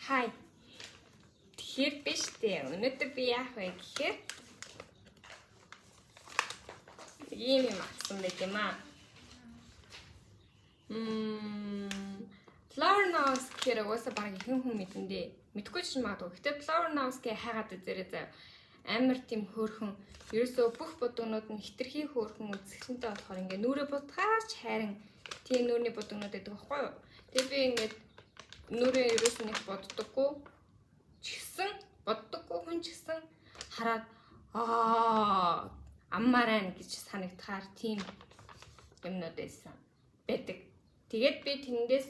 Хай. Тэгэхээр биш дээ. Өнөөдөр би яах вэ гэхээр ийм юм авсан байт юм аа. Flower Nose гэхээр угаасаа баг ихэнх хүн мэдэндээ. Мэдгүй ч магадгүй. Гэтэ Flower Nose гээ хайгаад үзээрэй заяа. Амар тийм хөөрхөн. Ерөөсөө бүх будугнууд нь хитрхи хөөрхөн үзэсгэлэнтэй болохоор ингээ нүрээ будгаач харин тийм нүрийн будугнууд гэдэг байхгүй юу? Тэгээ би ингээд нүрээ ерөөсөө нэг боддоггүй. Боддоггүй хүн ч гэсэн хараад аммаарай гэж санагдахаар тийм юмнууд байсан байдаг. Тэгээд би тэндээс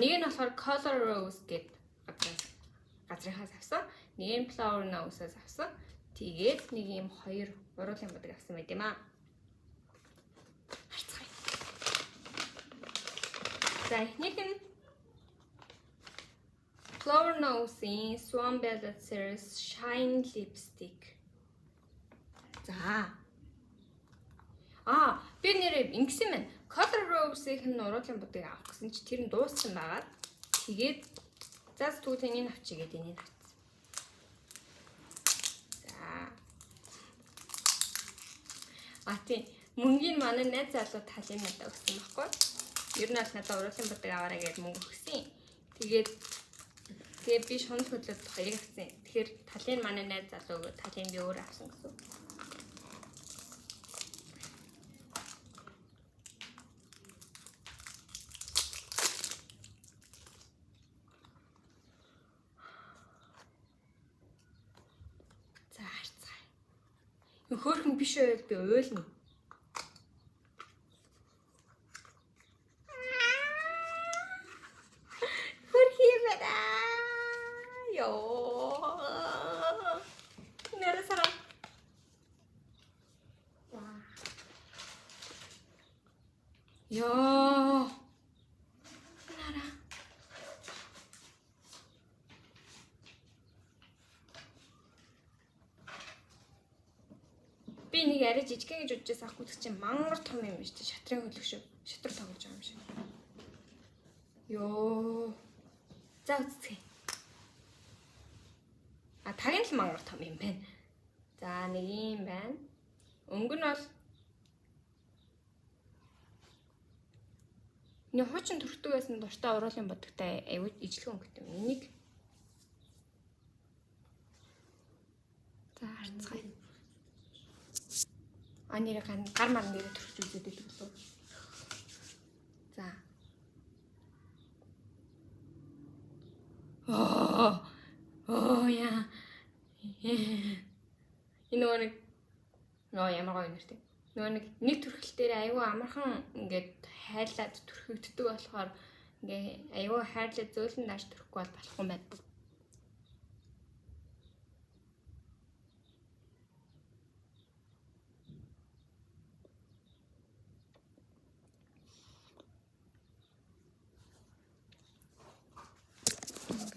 нэг нь болохоор Color Rose гэдэг газрынхаас авсан. Нэг нь Flower Nose-аас авсан. Тэгээд нэг юм хоёр уруулын бодог авсан байт юм аа. Харцгаая. За эхнийх нь Flower Nose-ийн Swan Velvet Series Shine Lipstick. За. Би нэрээ ингэсэн мэн. Color Rose-ийн уруулын бодог авах гэсэн чи тэр нь дууссан байгаа. Тэгээд заас түүх энийг авчиг гэдэг энийг авсан. Тийм мөнгөний манай найз залуу талын надад өгсөн байхгүй. Ер нь аль надад уруулын бодог аваарай гэж мөнгө өгсөн. Тэгээд би шунал хөдлөд хоёрыг авсан. Тэгэхээр талын манай найз залуу өгөө талын би өөр авсан гэсэн. За харцгаая. Хөөрхөн биш байвал би уйлна. Яа. Нара. Би нэг арай жижигхэн гэж бодож авахгүй ч чинь мангар том юм биш үү? Шатрын хөлөг шүү. Шатрал тоглож байгаа юм шиг. Йоо. За үзье. Тагын л мангар том юм байна. За нэг юм байна. Өнгө нь бол нэг хуучин төрхтөг байсан дуртай уруулын бодогтай аюул ижлэх өнгөтэй. Энийг за харцгаая. Нэр гар мар нэрээ төрж үзээд байдаг болов. За. Яа. Энэ ямар гоё нэртэй. Нэг төрхөл дээр аюу амархан ингээд хайлаад төрхөгддөг болохоор ингээ аюу хайрлаад зөөлөн нааш төрөхгүй бол болохгүй юм байна.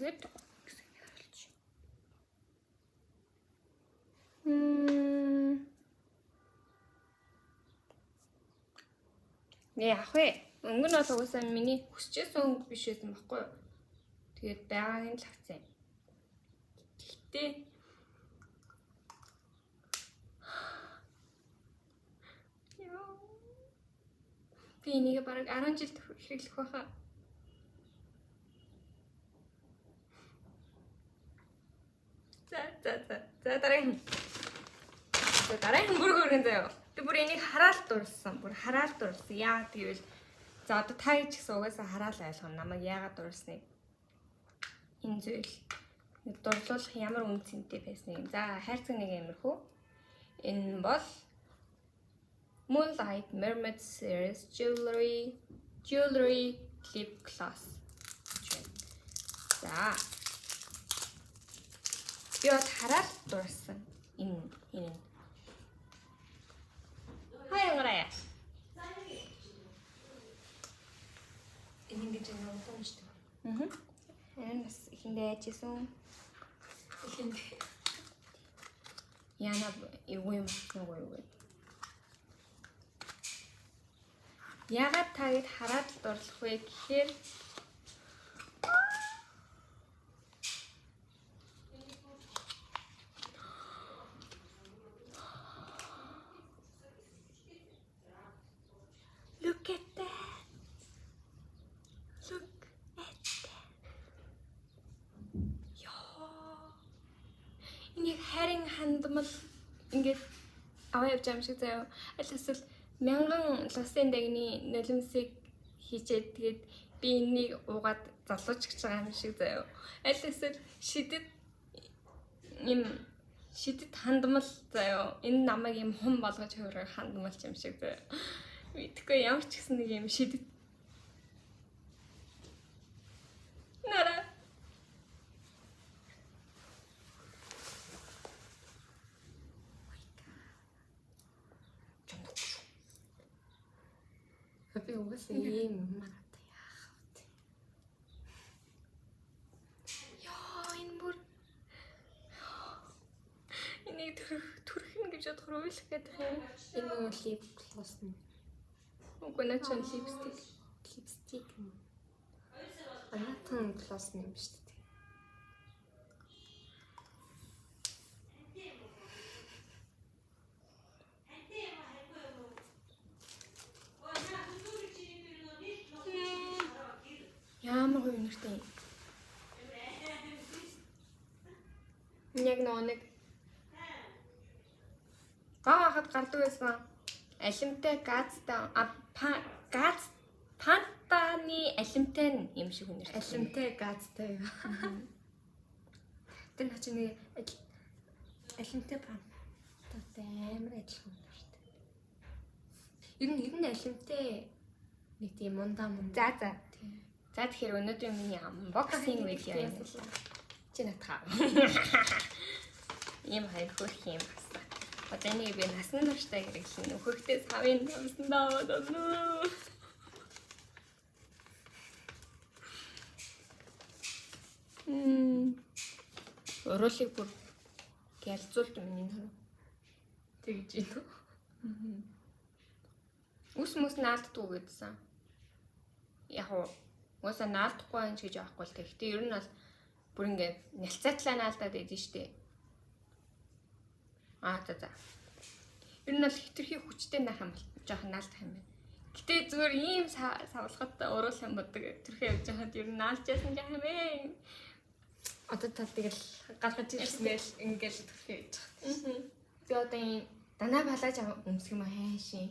Ингээд яах вэ? Өнгө нь бол угаасаа миний хүсчээсэн өнгө биш байсан байхгүй юу? Тэгээд байгааг нь л авсан. Гэтэ би энийг бараг 10 жил хэрэглэх байхаа. За дараагийн бүргөргөн заяа. Би бүр энийг хараалт дурлсан. Яагаад гэвэл за одоо та ч гэсэн угаасаа хараал ойлгоно. Намайг яагаад дурлсныг. Энэ зүйл дурлуулах ямар үн цэнтэй байсныг. За хайрцаг нэг юмрхүү. Энэ бол Moonlight Mermaid Series Jewelry Lip Gloss. За. Би бол хараалт дурлсан. Энэ Хаянгаарай. Ингэж нэг юм шүү дээ. Энэ бас ихэндээ яжсэн. Яна юу юм бэ? Ягаад та гэд хараад дурлах вэ гэхээр мянган хандмал ингээд аваа явж байгаа юм шиг заяа. Аль эсвэл мянган лусын дагны нулимсыг хийчээд тэгээд би энийг уугаад залууч гэж байгаа юм шиг заяа. Аль эсвэл шидэд хандмал заяа. Энэ намайг юм хум болгож хувирах хандмалч юм шиг заяа. Мэдхгүй ямар ч гэсэн нэг юм шидэд нара Би угаасаа ийм магадгүй яах вэ? Яа энэ бүр энийг төрхөн гэж бодохоор уйлах гэдэг юм. Энэ нь лип глосс нь. Үгүй наа чи липстик. Липстик нь. Анатон глосс нь юм шүү дээ. Ямар гоё нэртэй. Яг нэг гахад гардаг байсан. Алимтай газтай газ пантаны алимтай юм шиг үнэр. Алимтай газтай. Тэр наа чи нэг алимтай пантатай амар адилхан юм шүү дээ. Ер нь алимтай нэг тийм мундаа. За. За тэгэхээр өнөөдөр миний unboxing видео юм байна. Чи натхаа. Ийм хоёр хөрх юм байна. Одоо энийг би насан туршдаа хэрэглэн нөхөртөө савын намсан даваад байна. Өрөөлийг бүр гялзуулт миний нөр. Тэгж ийн. Үс наалддгүй гэдсэн. Яг уусаа наалдахгүй юм гэж аахгүй л гэхдээ ер нь бол бүр ингээд нялцаатлаа наалдаад байдэн штэ. За. Ер нь бол хитрхи хүчтэй наах юм бол жоохон наалдах юм байна. Гэтэ зүгээр ийм савлахад уруул юм бодог төрхөө явж байхад ер нь наалж яасан жаа юм бэ. Одоо та тэгэл гаргаж ирснээр ингээл төрхөө явж байгаа. Би одоо энэ данаа балааж өмсөх юм хайшин.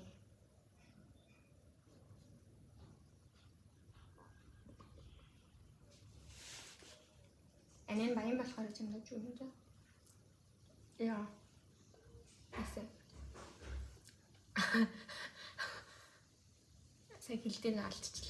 Анин баян болохоор ч юм даа юу юм даа. Яа. Эсэ. Сая хилдээ алдчихлаа.